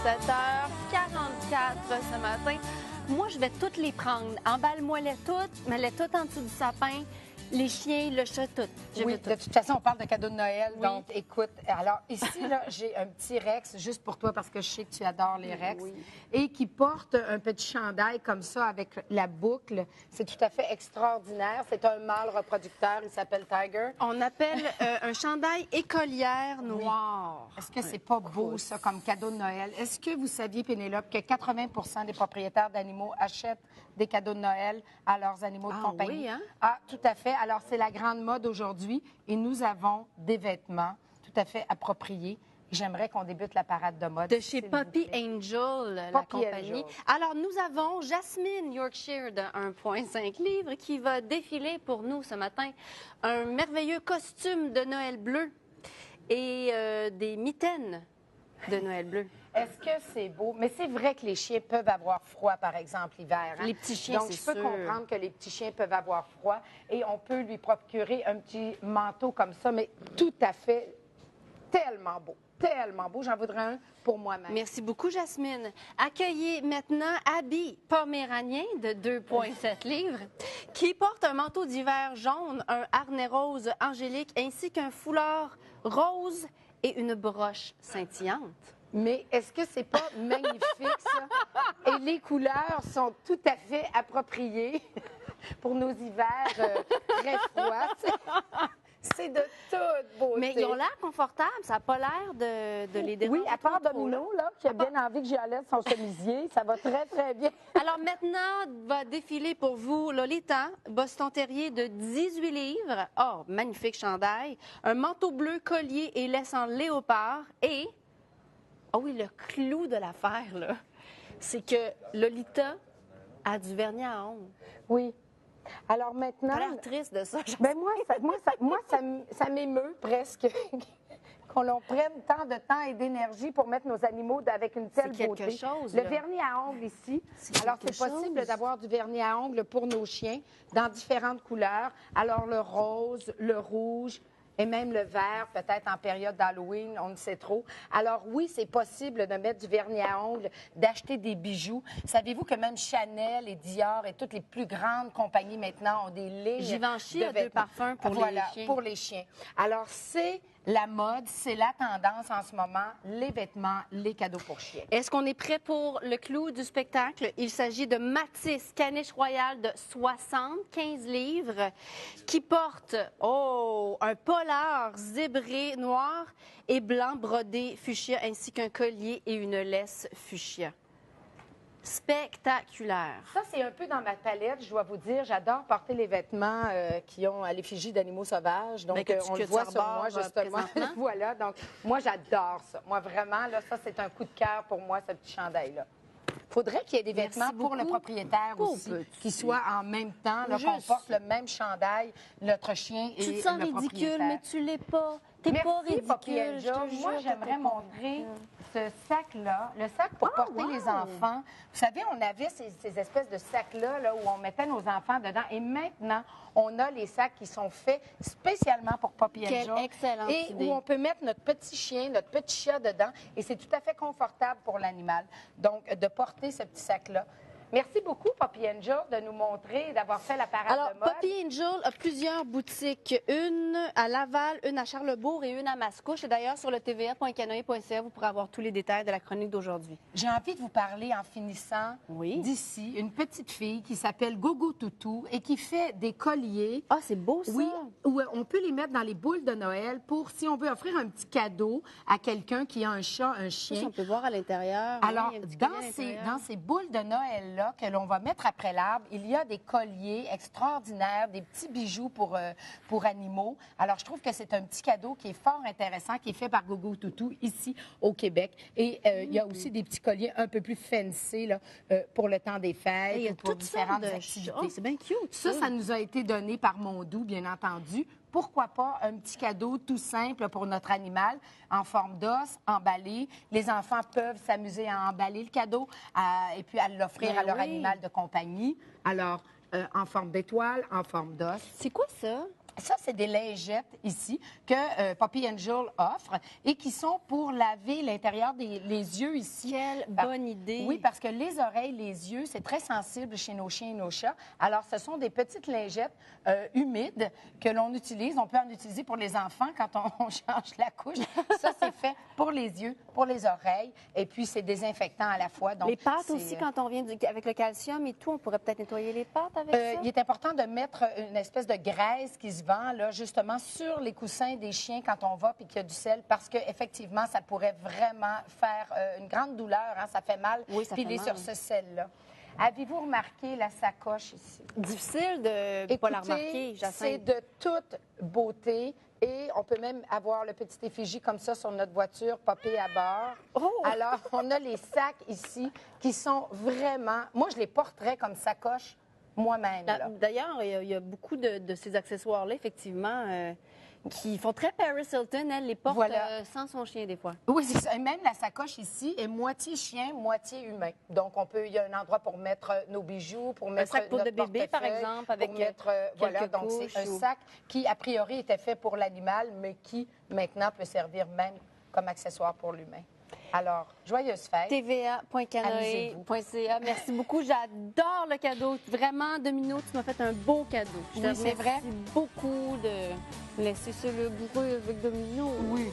7h44 ce matin. Moi, je vais toutes les prendre. Emballe-moi-les toutes, mets-les toutes en dessous du sapin. Les chiens, le chat, tout. Oui, de toute façon, on parle de cadeaux de Noël. Oui. Donc, écoute, alors ici, là, j'ai un petit Rex, juste pour toi, parce que je sais que tu adores les Rex, Oui. et qui porte un petit chandail comme ça avec la boucle. C'est tout à fait extraordinaire. C'est un mâle reproducteur. Il s'appelle Tiger. On appelle un chandail écolière noir. Est-ce que c'est pas beau, ça, comme cadeau de Noël? Est-ce que vous saviez, Pénélope, que 80 des propriétaires d'animaux achètent des cadeaux de Noël à leurs animaux de compagnie? Oui, hein? Ah, tout à fait. Alors, c'est la grande mode aujourd'hui et nous avons des vêtements tout à fait appropriés. J'aimerais qu'on débute la parade de mode. De chez s'il vous Poppy plaît. Angel, la Poppy compagnie. Angel. Alors, nous avons Jasmine Yorkshire de 1,5 livres qui va défiler pour nous ce matin un merveilleux costume de Noël bleu et des mitaines de Noël bleu. Est-ce que c'est beau? Mais c'est vrai que les chiens peuvent avoir froid, par exemple, l'hiver. Hein? Les petits chiens, Donc, c'est je peux sûr. comprendre que les petits chiens peuvent avoir froid et on peut lui procurer un petit manteau comme ça, mais tout à fait tellement beau. Tellement beau. J'en voudrais un pour moi-même. Merci beaucoup, Jasmine. Accueillez maintenant Abby, poméranien de 2,7 livres, qui porte un manteau d'hiver jaune, un harnais rose angélique, ainsi qu'un foulard rose et une broche scintillante. Mais est-ce que c'est pas magnifique, ça? Et les couleurs sont tout à fait appropriées pour nos hivers très froids. C'est de toute beauté. Mais ils ont l'air confortables, ça n'a pas l'air de les déranger. Oui, à part trop, Domino, là, qui a bien envie que j'enlève son chemisier, ça va très, très bien. Alors maintenant, va défiler pour vous Lolita, Boston Terrier de 18 livres. Oh, magnifique chandail. Un manteau bleu, collier et laisse en léopard. Et, oh oui, le clou de l'affaire, là, c'est que Lolita a du vernis à ongles. Oui. Alors maintenant... T'as l'air triste de ça. Ben ça m'émeut presque qu'on prenne tant de temps et d'énergie pour mettre nos animaux avec une telle C'est beauté. quelque chose, Le là. vernis à ongles ici. C'est Alors, quelque c'est possible chose. d'avoir du vernis à ongles pour nos chiens dans différentes couleurs. Alors, le rose, le rouge et même le vert, peut-être en période d'Halloween, on ne sait trop. Alors oui, c'est possible de mettre du vernis à ongles, d'acheter des bijoux. Savez-vous que même Chanel et Dior et toutes les plus grandes compagnies maintenant ont des lignes Givenchy de a 2 vêtements. parfums pour Voilà, les chiens. pour les chiens. Alors, c'est la mode, c'est la tendance en ce moment, les vêtements, les cadeaux pour chiens. Est-ce qu'on est prêt pour le clou du spectacle? Il s'agit de Matisse, caniche royale de 75 livres, qui porte, un polar zébré noir et blanc brodé fuchsia, ainsi qu'un collier et une laisse fuchsia. Spectaculaire. Ça, c'est un peu dans ma palette, je dois vous dire. J'adore porter les vêtements qui ont à l'effigie d'animaux sauvages. Donc, Mais que on tu le voit sur arbores, moi, justement. présentement. Voilà, donc moi, j'adore ça. Moi, vraiment, là, ça, c'est un coup de cœur pour moi, ce petit chandail-là. Faudrait qu'il y ait des Merci vêtements pour le beaucoup. propriétaire Pauvre aussi, petit. qui soient en même temps, là, qu'on Juste. porte le même chandail, notre chien et Tu te sens le ridicule, propriétaire. mais tu l'es pas. T'es pas Merci, Poppy ridicule. je Angel. te Moi, jure, j'aimerais t'es pas montrer ce sac-là, le sac pour porter les enfants. Vous savez, on avait ces espèces de sacs-là là, où on mettait nos enfants dedans. Et maintenant, on a les sacs qui sont faits spécialement pour Poppy Quelle Angel. excellente Et idée. où on peut mettre notre petit chien, notre petit chat dedans. Et c'est tout à fait confortable pour l'animal. Donc, de porter ce petit sac-là. Merci beaucoup, Poppy Angel, de nous montrer et d'avoir fait la parade Alors, de mode. Poppy Angel a plusieurs boutiques. Une à Laval, une à Charlebourg et une à Mascouche. Et d'ailleurs, sur le tva.canoë.ca, vous pourrez avoir tous les détails de la chronique d'aujourd'hui. J'ai envie de vous parler en finissant Oui. d'ici, une petite fille qui s'appelle Gogo Toutou et qui fait des colliers. Ah, c'est beau, ça. Oui, où on peut les mettre dans les boules de Noël pour, si on veut offrir un petit cadeau à quelqu'un qui a un chat, un Ça, chien. on peut voir à l'intérieur. Alors, Oui, il y a un petit collier à dans l'intérieur. ces boules de Noël-là que l'on va mettre après l'arbre, il y a des colliers extraordinaires, des petits bijoux pour animaux. Alors, je trouve que c'est un petit cadeau qui est fort intéressant, qui est fait par Gogo Toutou ici au Québec. Et il y a aussi des petits colliers un peu plus fancy là, pour le temps des fêtes, Et il y a ou pour toutes différentes sortes de activités. choses. C'est bien cute, Ça nous a été donné par Mondou, bien entendu. Pourquoi pas un petit cadeau tout simple pour notre animal en forme d'os, emballé. Les enfants peuvent s'amuser à emballer le cadeau et puis à l'offrir Ben à leur oui. animal de compagnie. Alors, en forme d'étoile, en forme d'os. C'est quoi ça? Ça, c'est des lingettes ici que Poppy Angel offre et qui sont pour laver l'intérieur les yeux ici. Quelle bonne idée! Oui, parce que les oreilles, les yeux, c'est très sensible chez nos chiens et nos chats. Alors, ce sont des petites lingettes humides que l'on utilise. On peut en utiliser pour les enfants quand on change la couche. Ça, c'est fait pour les yeux, pour les oreilles, et puis c'est désinfectant à la fois. Donc, les pattes aussi, quand on vient avec le calcium et tout, on pourrait peut-être nettoyer les pattes avec ça? Il est important de mettre une espèce de graisse qui se vend là, justement sur les coussins des chiens quand on va puis qu'il y a du sel, parce qu'effectivement, ça pourrait vraiment faire une grande douleur. Hein, ça fait mal, oui, ça piler fait sur mal. ce sel-là. Avez-vous remarqué la sacoche ici? Difficile de ne pas la remarquer, c'est Jacinthe. de toute beauté. Et on peut même avoir le petit effigie comme ça sur notre voiture, popé à bord. Oh! Alors, on a les sacs ici qui sont vraiment... Moi, je les porterais comme sacoche moi-même. là. D'ailleurs, il y a beaucoup de ces accessoires-là, effectivement, qui font très Paris Hilton. Elle les porte Voilà. sans son chien, des fois. Oui, c'est ça. Et même la sacoche ici est moitié chien, moitié humain. Donc, il y a un endroit pour mettre nos bijoux, pour mettre sac pour notre de bébé, par portefeuille, exemple, avec pour mettre, voilà, quelques donc c'est un couches sac qui, a priori, était fait pour l'animal, mais qui, maintenant, peut servir même comme accessoire pour l'humain. Alors, joyeuse fête. TVA.canoe.ca. Merci beaucoup. J'adore le cadeau. Vraiment, Domino, tu m'as fait un beau cadeau. Je te Oui, c'est vrai. remercie beaucoup de laisser ça le bruit avec Domino. Oui.